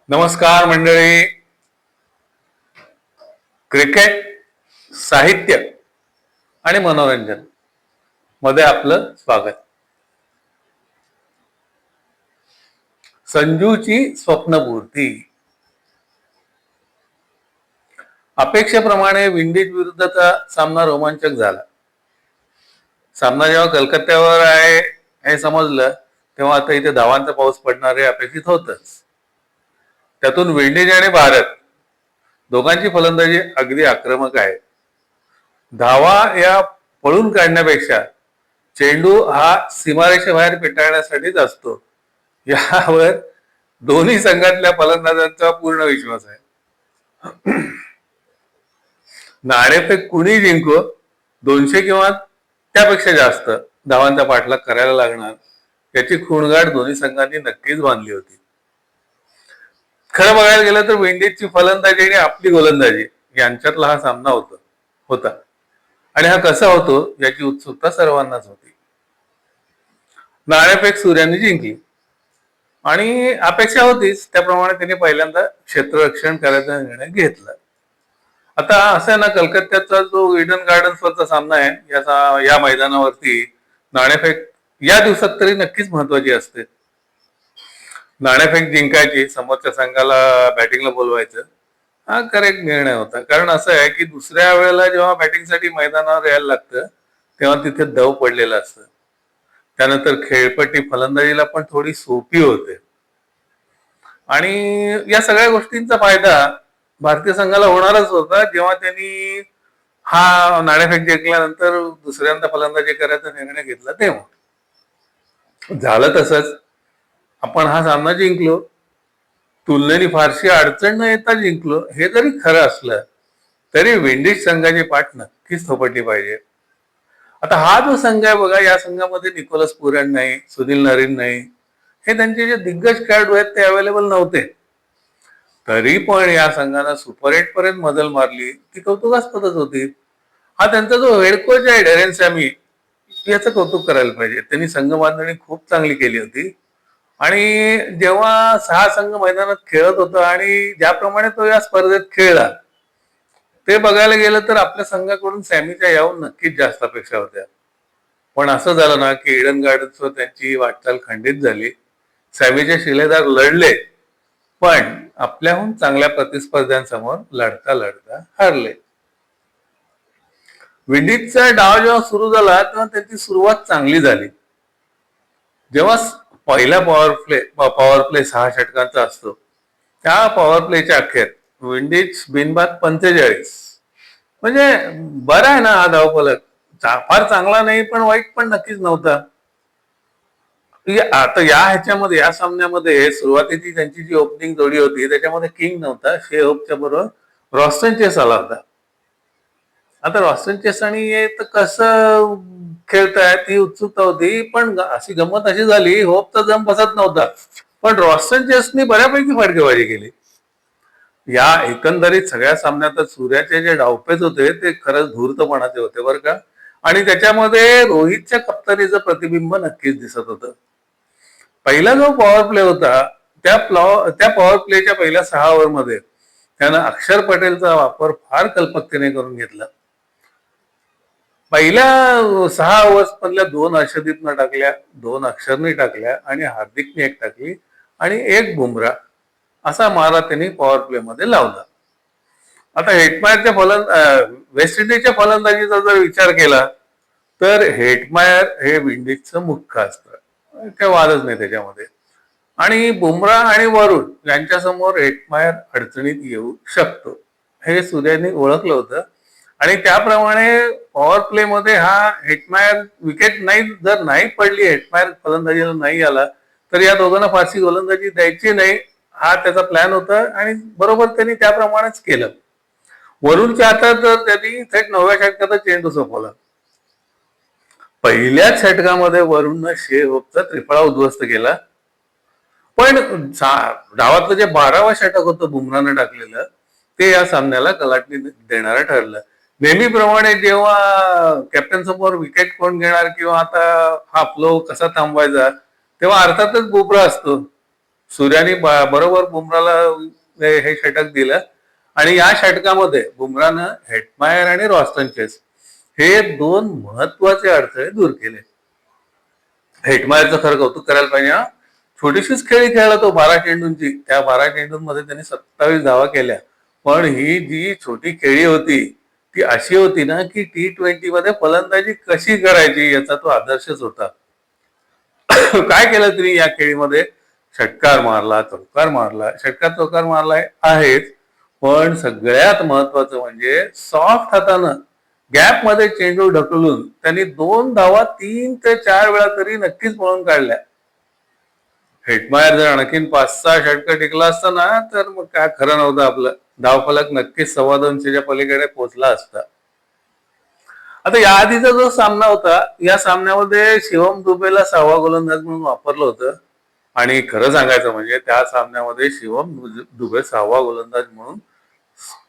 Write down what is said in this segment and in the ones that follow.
नमस्कार मंडळी. क्रिकेट, साहित्य आणि मनोरंजन मध्ये आपलं स्वागत. संजूची स्वप्नपूर्ती. अपेक्षेप्रमाणे विंडीज विरुद्धचा सामना रोमांचक झाला. सामना जेव्हा कलकत्त्यावर आहे हे समजलं तेव्हा आता इथे धावांचा पाऊस पडणार हे अपेक्षित होतच. त्यातून विंडीज आणि भारत दोघांची फलंदाजी अगदी आक्रमक आहे. धावा या पळून काढण्यापेक्षा चेंडू हा सीमारेषेबाहेर पेटाळण्यासाठीच असतो, यावर दोन्ही संघातल्या फलंदाजांचा पूर्ण विश्वास आहे. नाणेफेक कुणी जिंको, 200 किंवा त्यापेक्षा जास्त धावांचा पाठलाग करायला लागणार याची खूणगाठ दोन्ही संघांनी नक्कीच बांधली होती. खरं बघायला गेलं तर विंडीजची फलंदाजी आणि आपली गोलंदाजी यांच्यातला हा सामना होता आणि हा कसा होतो याची उत्सुकता सर्वांनाच होती. नाणेफेक सूर्याने जिंकली आणि अपेक्षा होतीच त्याप्रमाणे त्याने पहिल्यांदा क्षेत्ररक्षण करायचा निर्णय घेतला. आता असं आहे ना, कलकत्त्याचा जो ईडन गार्डन्स वरचा सामना आहे या मैदानावरती नाणेफेक या दिवसात तरी नक्कीच महत्वाची असते. नाणेफेक जिंकायची, समोरच्या संघाला बॅटिंगला बोलवायचं, हा करेक्ट निर्णय होता. कारण असं आहे की दुसऱ्या वेळेला जेव्हा बॅटिंगसाठी मैदानावर यायला लागतं तेव्हा तिथे दव पडलेलं असतं. त्यानंतर खेळपट्टी फलंदाजीला पण थोडी सोपी होते आणि या सगळ्या गोष्टींचा फायदा भारतीय संघाला होणारच होता जेव्हा त्यांनी हा नाणेफेक जिंकल्यानंतर दुसऱ्यांदा फलंदाजी करायचा निर्णय घेतला तेव्हा. झालं तसंच. आपण हा सामना जिंकलो, तुलनेने फारशी अडचण न येता जिंकलो. हे जरी खरं असलं तरी विंडीज संघाची पाठ नक्कीच थोपटली पाहिजे. आता हा जो संघ आहे बघा, या संघामध्ये निकोलस पुरन नाही, सुनील नरीन नाही, हे त्यांचे जे दिग्गज खेळाडू आहेत ते अवेलेबल नव्हते. तरी पण या संघानं सुपर 8 पर्यंत मजल मारली, ती कौतुकास्पदच होती. हा त्यांचा जो हेड कोच आहे डेरेन सॅमी, याचं कौतुक करायला पाहिजे. त्यांनी संघ बांधणी खूप चांगली केली होती आणि जेव्हा 6 संघ मैदानात खेळत होता आणि ज्याप्रमाणे तो या स्पर्धेत खेळला ते बघायला गेलं तर आपल्या संघाकडून सॅमीच्या याहून नक्कीच जास्त अपेक्षा होत्या. पण असं झालं ना की ईडन गार्डन्सवर त्यांची वाटचाल खंडित झाली. सॅमीचे शिलेदार लढले पण आपल्याहून चांगल्या प्रतिस्पर्ध्यांसमोर लढता लढता हारले. विंडीजचा डाव जेव्हा सुरू झाला तेव्हा त्यांची सुरुवात चांगली झाली. जेव्हा पहिला पॉवर प्ले 6 षटकांचा असतो, त्या पॉवर प्लेच्या अखेर विंडीज बिनबाद 45, म्हणजे बरा आहे ना हा धावफलक. फार चांगला नाही पण वाईट पण नक्कीच नव्हता. आता या सामन्यामध्ये सुरुवातीची त्यांची जी ओपनिंग जोडी होती त्याच्यामध्ये किंग नव्हता, शे होपच्या बरोबर रॉस्टन चेस आला होता. आता रॉस्टन चेस आणि तर कसं खेळतायत ही उत्सुकता होती, पण अशी गंमत अशी झाली, होपचा जम बसत नव्हता पण रॉस्टन चेसनी बऱ्यापैकी फटकेबाजी केली. या एकंदरीत सगळ्या सामन्यात सूर्याचे जे डावपेच होते ते खरंच धूर्तपणाचे होते बरं का. आणि त्याच्यामध्ये रोहितच्या कप्तानीचं प्रतिबिंब नक्कीच दिसत होतं. पहिला जो पॉवर प्ले होता त्या पॉवर प्लेच्या पहिल्या 6 ओव्हरमध्ये त्यानं अक्षर पटेलचा वापर फार कल्पकतेने करून घेतला. पहिल्या 6 ओव्हर्स मधल्या 2 अर्शदीपनं टाकल्या, 2 अक्षरनी टाकल्या आणि हार्दिकने 1 टाकली आणि 1 बुमरा असा मारा त्यांनी पॉवर प्ले मध्ये लावला. आता वेस्ट इंडिजच्या फलंदाजीचा जर विचार केला तर हेटमायर हे विंडीजचं मुख्य असतं, काही वादच नाही त्याच्यामध्ये. आणि बुमरा आणि वरुण यांच्यासमोर हेटमायर अडचणीत येऊ शकतो हे सूर्याने ओळखलं होतं आणि त्याप्रमाणे पॉवर प्ले मध्ये हा हेटमायर विकेट जर नाही पडली, हेटमायर फलंदाजीला नाही आला तर या दोघांना फारशी गोलंदाजी द्यायची नाही, हा त्याचा प्लॅन होता आणि बरोबर त्यांनी त्याप्रमाणेच केलं. वरुणच्या हातात तर त्यांनी थेट 9व्या षटकाचा चेंडू सोपवला. पहिल्याच षटकामध्ये वरुणनं शे होपचा त्रिफळा उद्ध्वस्त केला. पण डावातलं जे 12वं षटक होतं बुमरानं टाकलेलं ते या सामन्याला कलाटणी देणारं ठरलं. नेहमीप्रमाणे जेव्हा कॅप्टन समोर विकेट कोण घेणार किंवा आता हा फ्लो कसा थांबवायचा तेव्हा अर्थातच बुमरा असतो. सूर्याने बरोबर बुमराला हे षटक दिलं आणि या षटकामध्ये बुमरानं हेटमायर आणि रॉस्टन चेस हे दोन महत्वाचे अडथळे दूर केले. हेटमायरचं खरं कौतुक करायला पाहिजे हा. छोटीशीच खेळी खेळला तो 12 चेंडूंची. त्या 12 चेंडूंमध्ये त्यांनी 27 धावा केल्या. पण ही जी छोटी खेळी होती ती अशी होती ना की T20 मध्ये फलंदाजी कशी करायची याचा तो आदर्शच होता. काय केलं तरी या खेळीमध्ये षटकार मारला, चौकार मारला, षटकार चौकार मारलाय आहेच, पण सगळ्यात महत्वाचं म्हणजे सॉफ्ट हातानं गॅप मध्ये चेंडू ढकलून त्यांनी 2 धावा 3 ते 4 वेळा तरी नक्कीच पळून काढल्या. हेटमायर जर आणखीन 5-6 षटकं टिकला असता ना तर मग काय खरं नव्हतं आपलं. धावफलक नक्कीच 250च्या पलीकडे पोहोचला असता. आता या आधीचा जो सामना होता या सामन्यामध्ये शिवम दुबेला 6वा गोलंदाज म्हणून वापरलं होतं आणि खरं सांगायचं म्हणजे त्या सामन्यामध्ये शिवम दुबे 6वा गोलंदाज म्हणून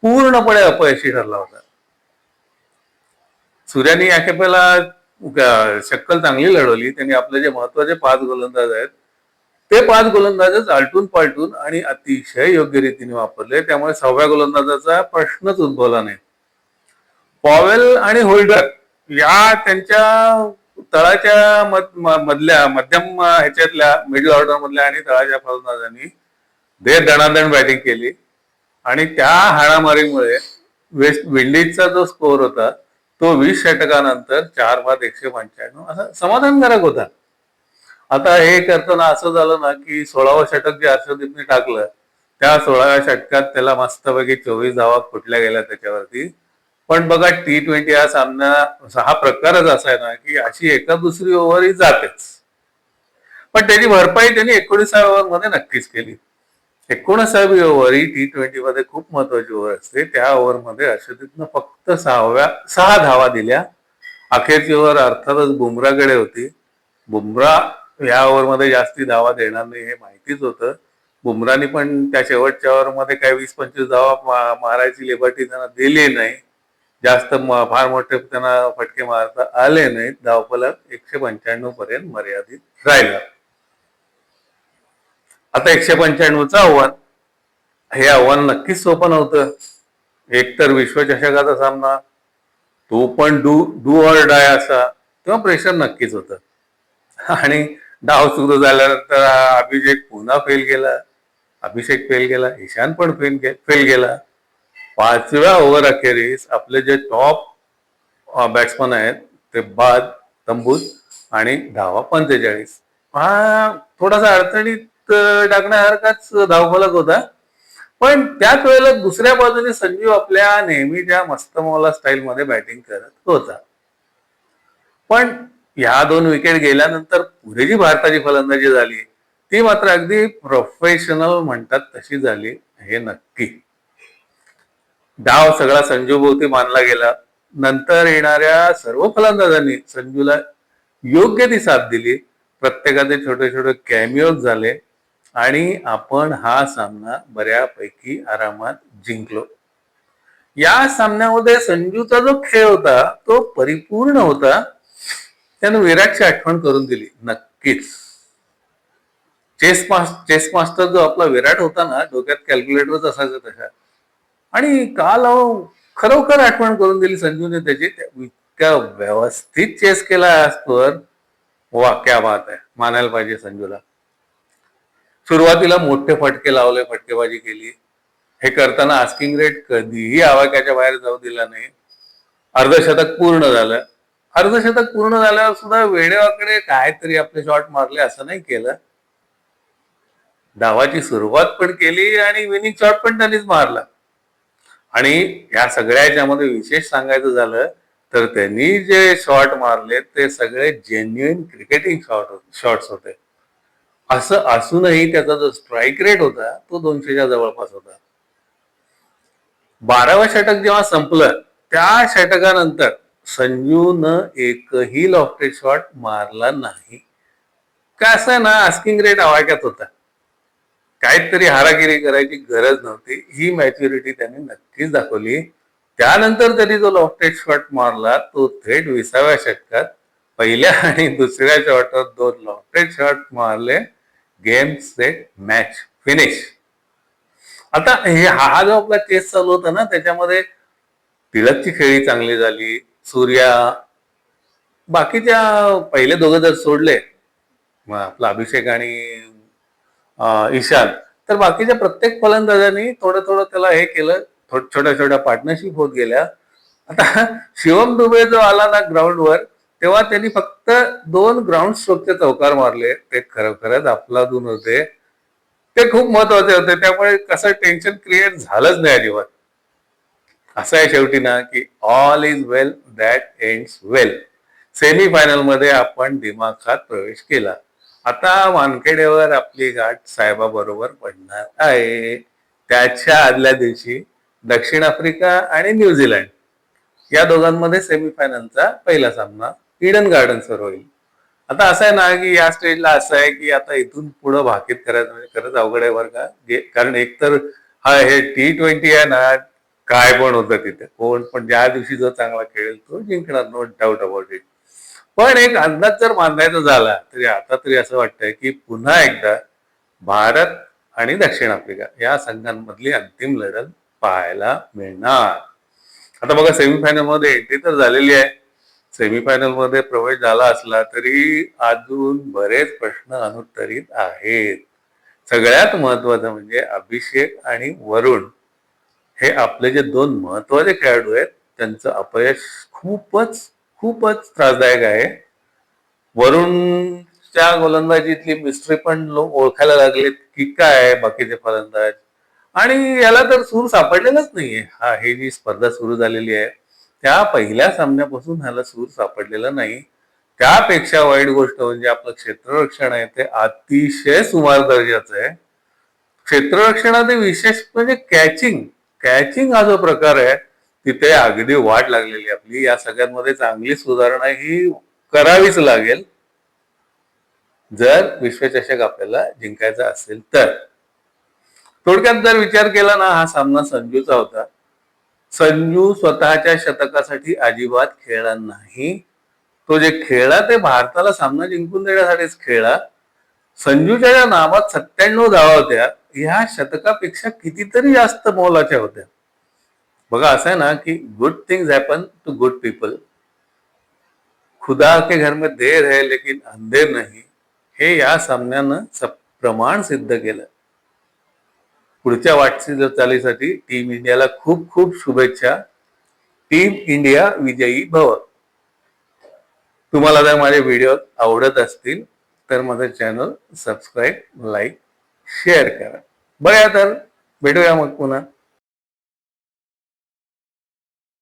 पूर्णपणे अपयशी ठरला होता. सूर्याने या खेपेला शक्कल चांगली लढवली. त्यांनी आपले जे महत्वाचे 5 गोलंदाज आहेत ते 5 गोलंदाजच आलटून पालटून आणि अतिशय योग्य रीतीने वापरले. त्यामुळे 6व्या गोलंदाजाचा प्रश्नच उद्भवला नाही. पॉवेल आणि होल्डर या त्यांच्या तळाच्या मधल्या मध्यम ह्याच्यातल्या मिडल ऑर्डर मधल्या आणि तळाच्या फलंदाजांनी दणादण बॅटिंग केली आणि त्या हाणामारीमुळे वेस्ट विंडीजचा जो स्कोअर होता तो 20 षटकानंतर 4 बाद 195 असा समाधानकारक होता. आता हे करताना असं झालं ना की 16वं षटक जे हर्षदीपने टाकलं त्या 16व्या षटकात त्याला मस्तपैकी 24 धावा फुटल्या गेल्या त्याच्यावरती. पण बघा T20 हा सामना हा प्रकारच असा आहे ना की अशी एका दुसरी ओव्हरही जातेच, पण त्याची भरपाई त्यांनी 19व्या ओव्हरमध्ये नक्कीच केली. 19वी ओव्हर ही T20 मध्ये खूप महत्वाची ओव्हर असते. त्या ओव्हरमध्ये हर्षदीपनं फक्त 6 धावा दिल्या. अखेरची ओव्हर अर्थातच बुमराकडे होती. बुमरा या ओव्हरमध्ये जास्ती धावा देणार नाही हे माहितीच होतं. बुमराने पण त्या शेवटच्या ओव्हरमध्ये काही 20-25 धावा मारायची लिबर्टी त्यांना दिली नाही. जास्त फार मोठे त्यांना फटके मारता आले नाहीत. धावफलक 195 पर्यंत मर्यादित राहिला. आता 195चं आव्हान हे आव्हान नक्कीच सोपं नव्हतं. एकतर विश्वचषकाचा सामना तो पण डू ऑर डाय असा तेव्हा प्रेशर नक्कीच होतं आणि डाव सुरू झाल्यानंतर अभिषेक फेल गेला, ईशान पण फेल गेला. 5व्या ओव्हर अखेरीस आपले जे टॉप बॅट्समन आहेत ते बाद, तंबूत आणि धावा 45. हा थोडासा अडचणीत टाकण्यासारखाच धावफलक होता. पण त्याच वेळेला दुसऱ्या बाजूने संजू आपल्या नेहमीच्या मस्तमौला स्टाईल मध्ये बॅटिंग करत होता. पण ह्या 2 विकेट गेल्यानंतर पुढे जी भारताची फलंदाजी झाली ती मात्र अगदी प्रोफेशनल म्हणतात तशी झाली हे नक्की. डाव सगळा संजू भोवती मानला गेला. नंतर येणाऱ्या सर्व फलंदाजांनी संजूला योग्य ती साथ दिली. प्रत्येकाचे छोटे छोटे कॅमिओज झाले आणि आपण हा सामना बऱ्यापैकी आरामात जिंकलो. या सामन्यामध्ये संजूचा जो खेळ होता तो परिपूर्ण होता. त्यानं विराटची आठवण करून दिली नक्कीच. चेस मास्टर जो आपला विराट होता ना डोक्यात कॅल्क्युलेटरच असायचं तशा. आणि काल खरोखर आठवण करून दिली संजूने त्याची. इतक्या व्यवस्थित चेस केला आजवर. वा क्या बात आहे, मानायला पाहिजे संजूला. सुरुवातीला मोठे फटके लावले, फटकेबाजी केली. हे करताना आस्किंग रेट कधीही आवाक्याच्या बाहेर जाऊ दिला नाही. अर्धशतक पूर्ण झालं. अर्धशतक पूर्ण झाल्यावर सुद्धा वेळेवाकडे काहीतरी आपले शॉट मारले असं नाही केलं. डावाची सुरुवात पण केली आणि विनिंग शॉट पण त्यांनीच मारला. आणि या सगळ्याच्यामध्ये विशेष सांगायचं झालं तर त्यांनी जे शॉट मारले ते सगळे जेन्युइन क्रिकेटिंग शॉट्स होते. असं असूनही त्याचा जो स्ट्राईक रेट होता तो 200च्या जवळपास होता. 12वं षटक जेव्हा संपलं त्या षटकानंतर संजूनं एकही लॉफ्टेड शॉट मारला नाही. का असं ना आस्किंग रेट आवाक्यात होता. काहीतरी हारागिरी करायची गरज नव्हती. ही मॅच्युरिटी त्यांनी नक्कीच दाखवली. त्यानंतर त्यांनी जो लॉफ्टेड शॉट मारला तो थेट 20व्या षटकात पहिल्या आणि दुसऱ्या शॉटवर 2 लॉफ्टेड शॉट मारले. Game set match finish. आता हा जो आपला चेस चालू होता ना, त्याच्यामध्ये तिलकची खेळी चांगली झाली. सूर्या, बाकीच्या पहिले दोघं जर सोडले, मग आपला अभिषेक आणि ईशान, तर बाकीच्या प्रत्येक फलंदाजांनी थोडं थोडं त्याला हे केलं. छोट्या छोट्या पार्टनरशिप होत गेल्या. आता शिवम दुबे जो आला ना ग्राउंडवर, तेव्हा त्यांनी फक्त 2 ग्राउंड स्ट्रोकचे चौकार मारले. ते खरोखरच अफलातून होते. ते खूप महत्वाचे होते. त्यामुळे कसं टेन्शन क्रिएट झालंच नाही अजिबात. असं आहे शेवटी ना, की all is well that ends well. Semifinal मध्ये आपण दिमाखात प्रवेश केला. आता वानखेडेवर आपली गाठ साहेबा बरोबर पडणार आहे. त्याच्या आदल्या दिवशी दक्षिण आफ्रिका आणि न्यूझीलंड या दोघांमध्ये सेमीफायनलचा पहिला सामना ईडन गार्डन्सवर होईल. आता असं आहे ना, की या स्टेजला असं आहे की आता इथून पुढे भाकीत करायचं म्हणजे खरंच अवघड आहे बरं का. कारण एकतर हे T20 आहे ना, काय पण होतं तिथे, कोण पण ज्या दिवशी जो चांगला खेळेल तो जिंकणार, नो डाऊट अबाउट इट. पण एक अंदाज जर बांधायचा झाला तरी आता तरी असं वाटतंय की पुन्हा एकदा भारत आणि दक्षिण आफ्रिका या संघांमधली अंतिम लढत पाहायला मिळणार. आता बघा, सेमीफायनल मध्ये एंट्री तर झालेली आहे. सेमीफायनल मध्ये प्रवेश झाला असला तरी अजून बरेच प्रश्न अनुत्तरित आहेत. सगळ्यात महत्वाचं म्हणजे अभिषेक आणि वरुण हे आपले जे 2 महत्वाचे खेळाडू आहेत, त्यांचं अपयश खूपच खूपच त्रासदायक आहे. वरुणच्या गोलंदाजीतली मिस्ट्री पण लोक ओळखायला लागलेत की काय बाकीचे फलंदाज, आणि याला तर सूर सापडलेलाच नाहीये. ही जी स्पर्धा सुरू झालेली आहे त्या पहिल्या सामन्यापासून ह्याला सूर सापडलेला नाही. त्यापेक्षा वाईट गोष्ट म्हणजे आपलं क्षेत्ररक्षण आहे ते अतिशय सुमार दर्जाचं आहे. क्षेत्ररक्षणात विशेष म्हणजे कॅचिंग कॅचिंग हा जो प्रकार आहे तिथे अगदी वाट लागलेली आपली. या सगळ्यांमध्ये चांगली सुधारणा ही करावीच लागेल जर विश्वचषक आपल्याला जिंकायचा असेल तर. थोडक्यात जर विचार केला ना, हा सामना संजूचा होता. संजू स्वतःच्या शतकासाठी अजिबात खेळला नाही. तो जे खेळला ते भारताला सामना जिंकून देण्यासाठीच खेळला. संजूच्या या नावात 97 धावा होत्या, ह्या शतकापेक्षा कितीतरी जास्त मोलाच्या होत्या. बघा, असं आहे ना की good things happen to good people. खुदा के घर में देर है लेकिन अंधेर नहीं, हे या सामन्यानं प्रमाण सिद्ध केलं. पुढच्या वाटचालीसाठी टीम इंडियाला खूप खूप शुभेच्छा. टीम इंडिया विजयी भव. तुम्हाला जर माझे व्हिडिओ आवडत असतील तर माझं चॅनल सबस्क्राईब, लाईक, शेअर करा. बघा, तर भेटूया मग पुन्हा.